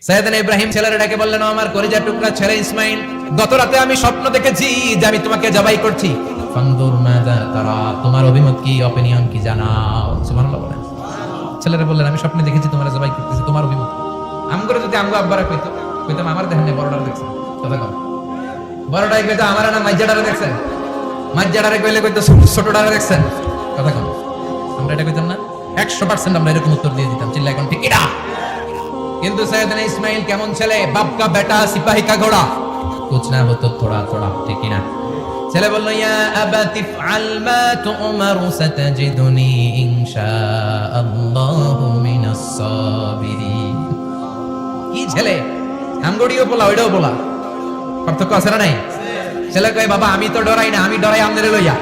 সাইয়েদনা ইব্রাহিম ছেলের ডাকে বললেন, ও আমার কলিজার টুকরা ছেলে ইসমাইল, গত রাতে আমি স্বপ্ন দেখেছি যে আমি তোমাকে জবাই করছি। ফানদুর মাযা তারা, তোমার অভিমত কি, অপিনিয়ন কি জানাও। সুবহানাল্লাহ বলেন। ছেলেরা বললেন, আমি স্বপ্নে দেখেছি তোমার জবাই করতেছি, তোমার অভিমত কি? আমগরে যদি আমগো আব্বারা কইতাম আমার দেখেন না, বড়টারে দেখছেন কথা কম, বড়টাই কইতো আমার না মাইজাটারে দেখছেন, মাইজাটারে কইলে কইতো ছোটটারে দেখছেন কথা কম। আমরা এটা কইতাম না? 100% আমরা এরকম উত্তর দিয়ে দিতাম, চিল্লা এখন ঠিক এটা। কিন্তু সৈয়দনা ইসমাইল কেমন ছেলে, বাপ কা বেটা সিপাহি কা ঘোড়া, কুছ না হতো থোড়া থোড়া, ঠিক না? ছেলে বলল, ইয়া আবাতি ফাল মা তুমারু সাতাজিদুনি ইনশাআল্লাহু মিনাস সাবিরিন। কি ছেলে, আমগড়িও বলা ওইটাও বলা, পার্থক্য আছে না নাই? ছেলে কয়, বাবা আমি তো ডরাই না, আমি ডরাই আমনে লইয়া।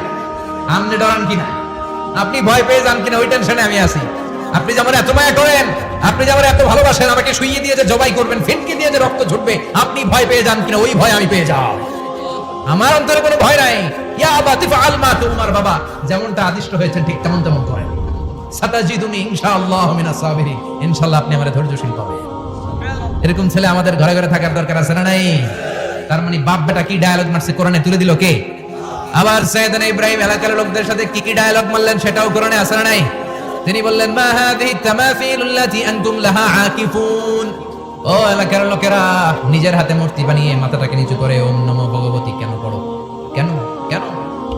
আমনে ডরান কিনা, আপনি ভয় পেয়ে যান কিনা ওই টেনশনে আমি আছি। আপনি যেমন এত মায়া করেন, আপনি যেমন এত ভালোবাসেন, আমাকে শুইয়ে দিয়ে যে জবাই করবেন, ফিনকি দিয়ে যে রক্ত ঝরবে, আপনি ভয় পেয়ে যান কিনা ওই ভয় আমি পেয়ে যাও। আমার অন্তরে কোনো ভয় নাই। ইয়া আবাতি ফাআল মা তুমার, বাবা যেমনটা আদিষ্ট হয়েছেন ঠিক তেমন তেমন করেন। সাতাজিদুনি ইনশাআল্লাহু মিনাস সাবিরিন, ইনশাআল্লাহ আপনি আমারে ধৈর্যশীল পাবেন। এরকম ছেলে আমাদের ঘরে ঘরে থাকার দরকার আছে না নাই? তার মানে বাপ বেটা কি ডায়ালগ মারছে কোরআনে তুলে দিল কে? আবার সাইয়েদনা ইব্রাহিম এলাকার লোকদের সাথে কি কি ডায়ালগ মারলেন সেটাও কোরআনে আছে না নাই? তিনি বললেন, মা হাযিহি তামাসিলুল্লাতী আনতুম লাহা আকিফুন। ও এলাকার লোকেরা, নিজের হাতে মূর্তি বানিয়ে মাথাটাকে নিচু করে ওম নমো ভগবতী কেন পড়ো? কেন কেন?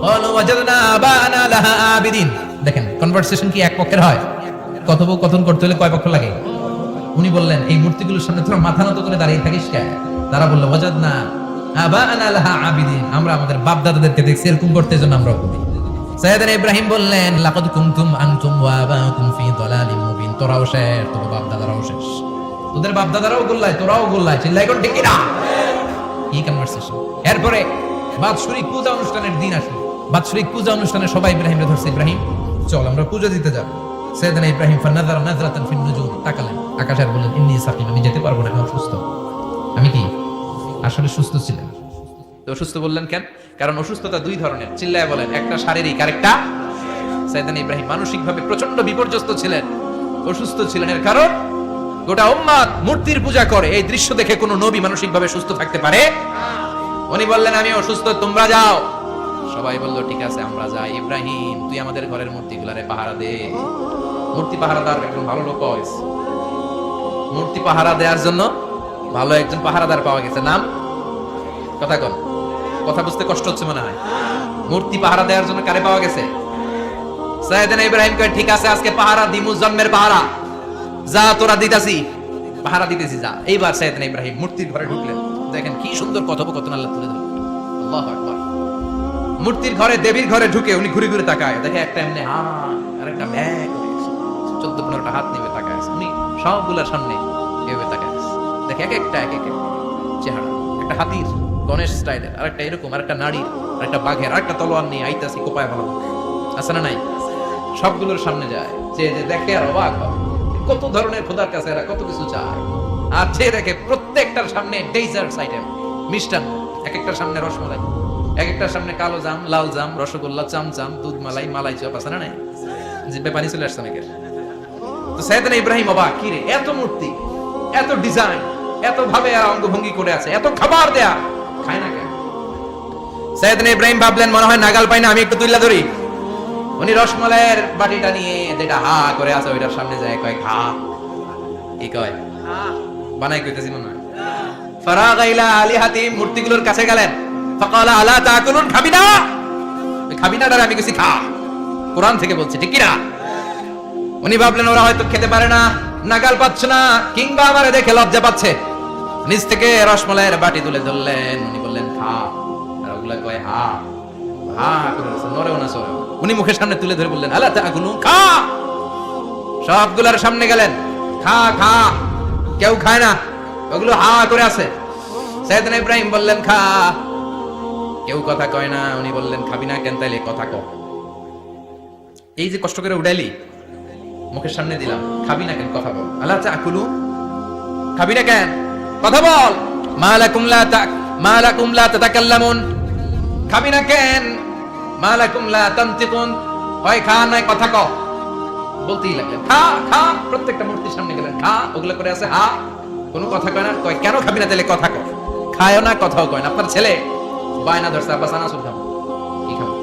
ক্বালু ওয়াজাদনা আবানা লাহা আবিদিন। দেখেন কনভারসেশন কি এক পক্ষের হয়? কথোপকথন করতে হলে কয় পক্ষ লাগে? উনি বললেন, এই মূর্তিগুলোর সামনে তোরা মাথা নত করে দাঁড়িয়ে থাকিস কেন? তারা বলল, ওয়াজাদনা আবানা লাহা আবিদিন, আমরা আমাদের বাপ দাদাদেরকে দেখছি এরকম করতে, জন্য আমরাও করি। সাইয়েদনা ইব্রাহিম বললেন, লাকাদ কুনতুম আনতুম ওয়া আবাউকুম ফি দালালিম মুবিন। তোরাও শেষ, তোর বাপ দাদারাও শেষ, তোদের বাপ দাদারাও গোল্লায়, তোরাও গোল্লায়, চিল্লাই কোন ঠিক না? কি কনভারসেশন। এরপরে বাৎসরিক পূজা অনুষ্ঠানের দিন আসলো। বাৎসরিক পূজা অনুষ্ঠানে সবাই ইব্রাহিমকে ধরছে, ইব্রাহিম চল আমরা পূজা দিতে যাব। সাইয়েদনা ইব্রাহিম ফানাযারা নাযরাতান ফিন নুজুম, তাকালেন আকাশে আর বললেন, ইন্নী সাকিম, আমি যেতে পারবো না, আমি অসুস্থ। আমি কি আসলে সুস্থ ছিলেন? তো অসুস্থ বললেন কেন? কারণ অসুস্থতা দুই ধরনের, চিল্লায় বলেন। একটা শারীরিক, আরেকটা সাইয়েদনা ইব্রাহিম মানসিকভাবে প্রচন্ড বিপর্যস্ত ছিলেন, অসুস্থ ছিলেন। এর কারণ গোটা উম্মাত মূর্তির পূজা করে, এই দৃশ্য দেখে কোনো নবী মানসিকভাবে সুস্থ থাকতে পারে? উনি বললেন, আমি অসুস্থ, তোমরা যাও। সবাই বলল, ঠিক আছে আমরা যাই। ইব্রাহিম তুই আমাদের ঘরের মূর্তিগুলারে পাহারা দে। মূর্তি পাহারাদার একজন ভালো লোক পাওয়া গেছে, মূর্তি পাহারা দেওয়ার জন্য ভালো একজন পাহারাদার পাওয়া গেছে। নাম কথা কন, কথা বুঝতে কষ্ট হচ্ছে মনে হয়। মূর্তি পাহারা দেওয়ার জন্য কারে পাওয়া গেছে? সাইয়েদনা ইব্রাহিম কয়, ঠিক আছে আজকে পাহারা দিমু, জন্মের পাহারা, যা তোরা দিতাছি, পাহারা দিতেছি যা। এইবার সাইয়েদনা ইব্রাহিম মূর্তির ঘরে ঢুকলেন। দেখেন কি সুন্দর কথোপকথন আল্লাহ তুলে দিলেন। আল্লাহু আকবার। মূর্তির ঘরে, দেবীর ঘরে ঢুকে উনি ঘুরে ঘুরে তাকায়, দেখে একটা এমনি আর একটা ব্যাগ, 14-15টা হাত নিয়ে তাকায়। উনি সবগুলোর সামনে এভাবে তাকায়, দেখে এক একটা চেহারা, একটা হাতির গণেশ স্টাইলের, আর একটা এরকম, আর একটা নারীর, আর একটা বাঘের, আর একটা তলোয়ার নিয়ে আইতাছি কোপায় ভালো আছে না নাই? সবগুলোর সামনে যায়, যে দেখে আর অবাক হয়, কত ধরনের খোদার কাছে এরা কত কিছু চায়। আর যে দেখে প্রত্যেকটার সামনে ডেজার্টস আইটেম, মিষ্টান্ন, এক একটার সামনে রসমালাই, এক একটার সামনে কালো জাম, লাল জাম, রসগোল্লা, চামচাম, দুধ মালাই, মালাই চপ, আছে না নাই? যে পানি চলে আসছে অনেকের। তো সাইয়েদনা ইব্রাহিম অবাক, কি রে এত মূর্তি, এত ডিজাইন, এত ভাবে অঙ্গভঙ্গি করে আছে, এত খাবার দেয়া, খায় না কেন? সাইয়েদনা ইব্রাহিম ভাবলেন, মনে হয় নাগাল পাই না, আমি একটু তুইলা ধরি। উনি রসমালাইয়ের বাটিটা নিয়ে যেটা হা করে আছে ওইটার সামনে যায়, কয় খা। কি কয়? বানাই কইতেছি মনে হয়। ফারাগা ইলা আলিহাতি, মূর্তিগুলোর কাছে গেলেন। ফাকালা আলা তাকুলুন, খাবি না? খাবি না দাঁড়া, আমি কিছু খা, কোরআন থেকে বলছি, ঠিক কি না? উনি ভাবলেন ওরা হয়তো খেতে পারে না, নাগাল পাচ্ছে না, কিংবা আমারে দেখে লজ্জা পাচ্ছে। নিচ থেকে রসমালাইয়ের বাটি তুলে ধরলেন। উনি বললেন খা, আর ওগুলা কয় হা হা করে নরেও না সরেও। উনি মুখের সামনে তুলে ধরে বললেন, আলা তাকুলুন, খা। সবগুলার সামনে গেলেন, খা খা। কেউ খায় না, ওগুলো হা করে আছে। সাইয়েদনা ইব্রাহিম বললেন খা, কেউ কথা কয় না। উনি বললেন, খাবি না কেন? তাইলে কথা ক। এই যে কষ্ট করে উড়াইলি, মুখের সামনে দিলাম, খাবি না কেন? কথা বল। আলা তাকুলুন, খাবি না কেন? কথা বল। মা লাকুম লা তাতাকাল্লামুন, খাবি না কেন? মা লাকুম লা তানতিকুন, হয় খা নয় কথা ক। বলতেই লাগলেন খা খা, প্রত্যেকটা মূর্তির সামনে গেলেন, খা, ওগুলা করে আছে হা। কোনো কথা কয় না, কয় কেন খাবি না, তাহলে কথা কয়, খায়ও না কথাও কয় না। আপনার ছেলে বায়না ধরছে, আব্বা চানাচুর খাবো, কি খাবো,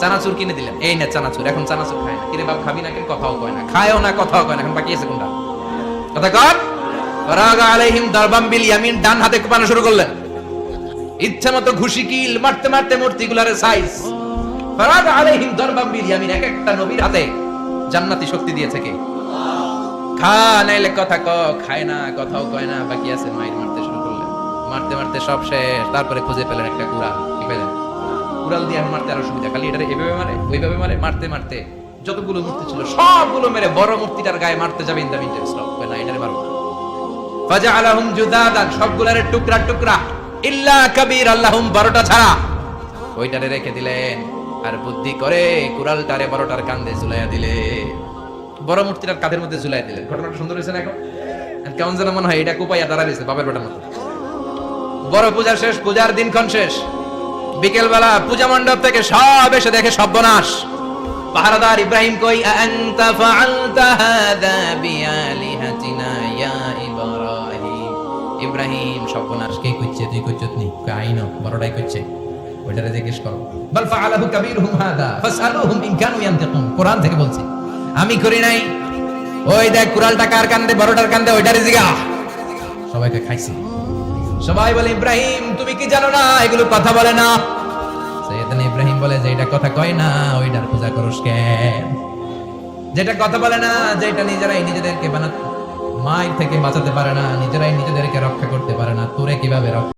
চানাচুর কিনে দিলেন, এই না চানাচুর, এখন চানাচুর খায় না, কিরে বাপ খাবি না, কেন কথাও কয় না, খায়ও না কথাও কয় না, এখন বাকি আছে কোনটা, কথা কর। রাগা আলাইহিম দারবাম বিল ইয়ামিন, ডান হাতে কোপানো শুরু করলেন, ইচ্ছা মতো ঘুষি কিল মারতে মারতে মূর্তিগুলার সাইজ। ফারাগা আলাইহিম দারবাম বিল ইয়ামিন, এক একটা নবীর হাতে জান্নাতি শক্তি দিয়েছে কে? খা নাইলে কথা ক, খায় না কথাও কয় না, বাকি আছে মাইর মারতে শুরু করলেন, মারতে মারতে সব শেষ। তারপরে খুঁজে পেলেন একটা কুড়াল, কি পেলেন? কুড়াল দিয়ে মারতে আরো সুবিধা, খালি এটা এভাবে মারে ওইভাবে মারে, মারতে মারতে যতগুলো মূর্তি ছিল সবগুলো মেরে বড় মূর্তিটার গায়ে মারতে যাবে, ইন দা মিনটাইম স্টপ, না এটারে মারবো না। ফাজআলাহুম জুদাদান, সবগুলারে টুকরা টুকরা, ইল্লা কাবীর আল্লাহুম, বড়টা ছাড়া ওইটারে রেখে দিলেন। আর বুদ্ধি করে কুড়ালটারে বড়টার কাঁধে ঝুলাইয়া দিলে, বড় মূর্তিটার কাঁধের মধ্যে ঝুলাই দিলেন। ঘটনাটা সুন্দর হয়েছে না? এখন কেমন যেন মনে হয় এটা কুপাইয়া দাঁড়া দিয়েছে বাবার বেটার মতো। বড় পূজা শেষ, পূজার দিনক্ষণ শেষ, বিকেল বেলা পূজা মণ্ডপ থেকে সব এসে দেখে সর্বনাশ। পাহারাদার ইব্রাহিম কই, আনতা ফাআলতা হাদা বিআলিহাতিনা ইয়া ইব্রাহিম। ইব্রাহিম সর্বনাশ কে কইছে? তুই কইছত নি? কাইনো বড়টাই কইছে, ওইটারে জিজ্ঞেস করো। বাল ফাআলাহু কাবীরুহুম হাদা ফাসআলুহুম ইন কানু ইয়ানতিকুন, কোরআন থেকে বলছি, আমি করি নাই। ওই দেখ কুড়ালটা কার কান্দে, বড়টার কান্দে, ওইটারে জিগা। সবাইকে খাইছি, সবাই বলে ইব্রাহিম তুমি কি জানো না এগুলো কথা বলে না? সাইয়েদনা ইব্রাহিম বলে যে এটা কথা কয় না ওইটার পূজা করস কেন? যেটা কথা বলে না, যেটা নিজেরাই নিজেদেরকে মায়ের থেকে বাঁচাতে পারে না, নিজেরাই নিজেদেরকে রক্ষা করতে পারে না, তোরে কিভাবে রক্ষা